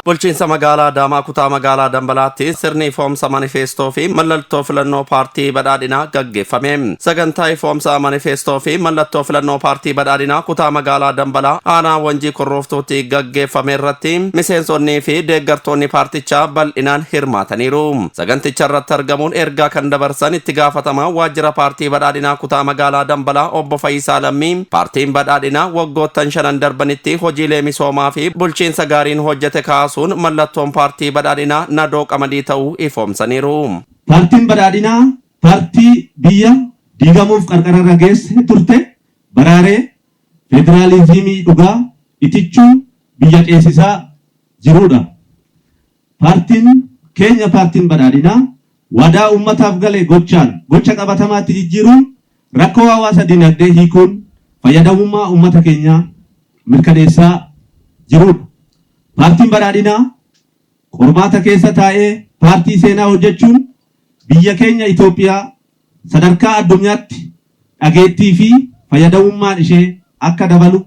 Bulchiinsa magaalaa Adaamaa kutaa magaalaa Dambalaatti sirni ifoomsa manifeestoo fi mallattoo filannoo paartii badhaadhinaa gaggeeffame. Sagantaa ifoomsa manifeestoo fi mallattoo filannoo paartii badhaadhinaa kutaa magaalaa Dambalaa aanaa Wanjii Korrooftuutti gaggeeffame irratti miseensonnii fi deeggartoonni paartichaa bal'inaan hirmaataniiru. Saganticha irratti argamuun ergaa kan dabarsan itti gaafatamaa waajjira paartii badhaadhinaa kutaa magaalaa Dambalaa obbo Fayyisaa Lammii paartiin badhaadhinaa waggoottan 5 darbanitti hojiilee misoomaa fi bulchiinsa gaariin hojjete kaasuun mallattoon paartii badhaadhinaa nadoo qamadii ta'uu ifoomsaniiru. Paartiin badhaadhinaa paartii biyya diigamuuf qarqararra geesse turte baraaree federaalizimii dhugaa itichuun biyya qeessisaa jirudha. Paartiin badhaadhinaa wadaa ummataaf gale gocha qabatamaatti jijjiiruun rakkoo hawaasa dinagdee hiikuun fayyadamummaa ummata keenyaa mirkaneessaa jirudha. Paartiin badhaadhinaa qormaata keessa taa'ee paartii seenaa hojjechuun biyya keenya Itoophiyaa sadarkaa addunyaatti dhageettii fi fayyadamummaan ishee akka dabalu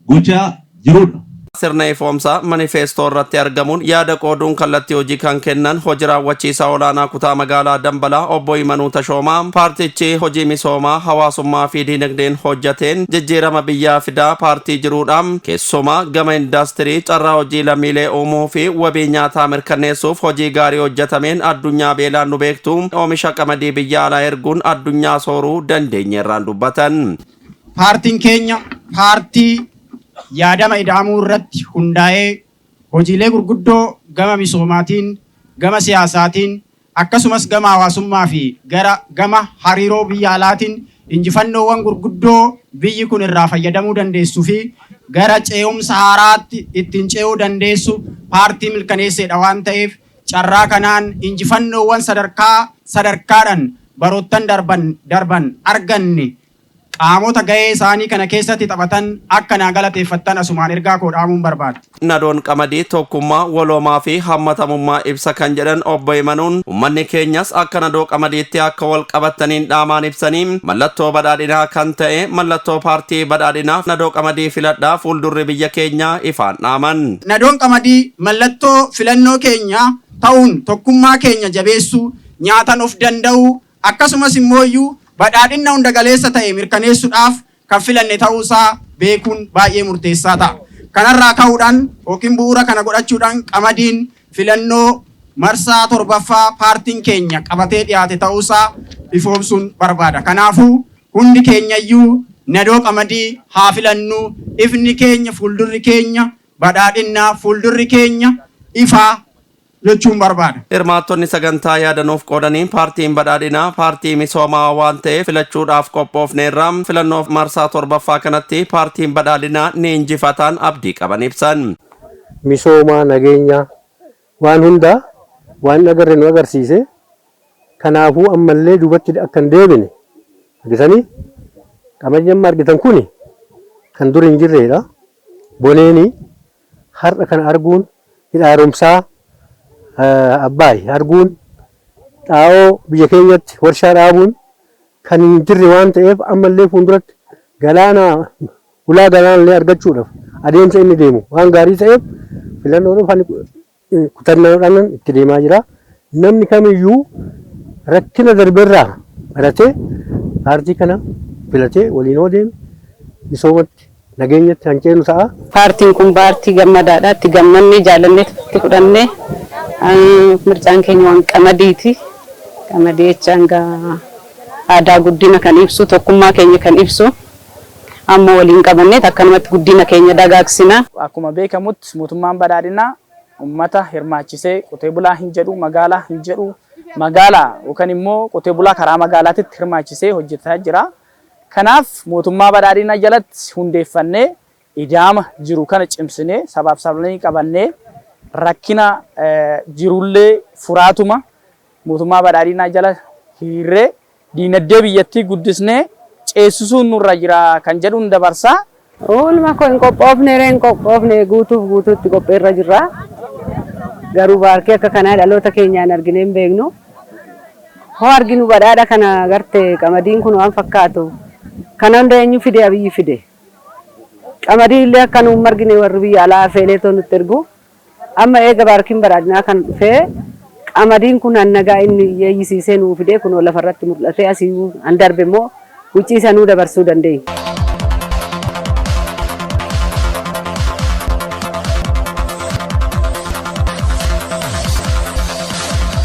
gochaa jirudha. Sirna ifoomsa manifeestoo irratti argamuun yaada qooduun kallattii hojii kan kennan hojii raawwachiisaa olaanaa kutaa magaalaa Dambalaa obbo Imanuu Tashoomaa paartichi hojii misoomaa hawaasummaa fi diinagdeen hojjateen jijjiirama biyyaa fidaa paartii jiruudhaan keessumaa gama indaastirii carraa hojii lammiilee uumuu fi wabii nyaataa mirkaneessuuf hojii gaarii hojjetameen addunyaa beelaan nu beektu oomisha qamadii biyya alaa erguun addunyaa sooruu dandeenyeerraan dubbatan. Paartiin keenya paartii yaadama ida'amuu irratti hundaa'ee hojiilee gurguddoo gama misoomaatiin, gama siyaasaatiin, akkasumas gama hawaasummaa fi gama hariiroo biyya alaatiin injifannoowwan gurguddoo biyyi kun irraa fayyadamuu dandeessuu fi gara ce'umsa haaraatti ittiin ce'uu dandeessu paartii milkaneesseedha waan ta'eef carraa kanaan injifannoowwan sadarkaadhaan baroottan darban arganne qaamota gahee isaanii kana keessatti taphatan akka naa galateeffattan asumaan ergaa koo dhaamuun barbaada. Nadoon qamadii tokkummaa waloomaa fi hammatamummaa ibsa kan jedhan obbo Imanuun uummanni keenyas akka nadoo qamadiitti akka wal qabataniin dhaamaan ibsanii mallattoo badhaadhinaa kan ta'e mallattoo paartii badhaadhinaaf nadoo qamadii filadhaa fuuldurri biyya keenyaa ifaan dhaaman. Nadoon qamadii mallattoo filannoo keenya ta'uun tokkummaa keenya jabeessuu nyaatan of danda'uu akkasumas immoo badhaadhina hunda galeessa ta'e mirkaneessuudhaaf kan filanne ta'uusaa beekuun baay'ee murteessaa ta'a. Kanarraa ka'uudhaan yookiin bu'uura kana godhachuudhaan qamadiin filannoo marsaa 7ffaa paartiin keenya qabatee dhiyaate ta'uusaa ifoomsuun barbaada. Kanaafuu hundi keenyayyuu nadoo qamadii haa filannuu. Ifni keenya fuuldurri keenya badhaadhinaa fuuldurri keenya ifaa jechuun barbaada. Hirmaattonni sagantaa yaadanuuf qoodaniin paartiin badhaadhinaa paartii misoomaa waan ta'eef filachuudhaaf qophoofneerra filannoof marsaa 7ffaa kanatti paartiin badhaadhinaa ni injifataan abdii qaban ibsan. Misoomaa nageenya waan hundaa waan agarre nu agarsiise kanaafuu ammallee duubatti akka hin deebine argitanii qamadii amma argitan kuni kan dur hin jirredha. Boneeni har'a kan arguun hidhaarumsaa Abbaay arguun xaa'oo biyya keenyatti warshaa dhaabuun kan hin jirre waan ta'eef ammallee fuulduratti ulaa galaanallee argachuudhaaf adeemsa inni deemu waan gaarii ta'eef filannoodhaaf kutannoodhaan itti deemaa jira. Namni kamiyyuu rakkina darbeerraa baratee paartii kana filatee waliin yoo deeme misoomatti nageenyatti hanceenu ta'a. Paartiin kun paartii gammadaadha. Itti gammannee jaalannee itti fudhannee mircaan keenya waan qamadiiti. Qamadii jechaan aadaa guddina kan ibsu tokkummaa keenya kan ibsu amma waliin qabannee akkanumatti guddina keenya dagaagsina. Akkuma beekamutti mootummaan badhaadhinaa uummata hirmaachisee qotee bulaa hin jedhu magaalaa hin jedhu magaalaa yookaan immoo qotee bulaa karaa magaalaatitti hirmaachisee hojjetaa jira. Kanaaf mootummaa badhaadhinaa jalatti hundeeffannee idaama jiru kana cimsinee sabaaf sablammii qabannee rakkina jirullee furaatuma mootummaa badhaadhinaa jala hiriiree diinagdee biyyattii guddisnee ceesisuun nurra jira kan jedhuun dabarsaa. Oolmaa koo hin qophoofne guutuutti qopheerra jirra. Garuu baarkee akka kanaa dhaloota keenyaan arginee hin beeknu. Hoo arginu badhaadha kana garte qamadiin kun waan fakkaatu kana hunda eenyu fide Abiyyi fide. Qamadii illee akka nuun margine warri biyya alaa feelee too nutti ergu. Amma eega baarkiin badhaadhinaa kan dhufee qamadiin kun annagaa inni yeeyyisiisee nuu fide kunoo lafarratti mul'atee asii an darbe immoo wuccii isa nuu dabarsuu dandeenya.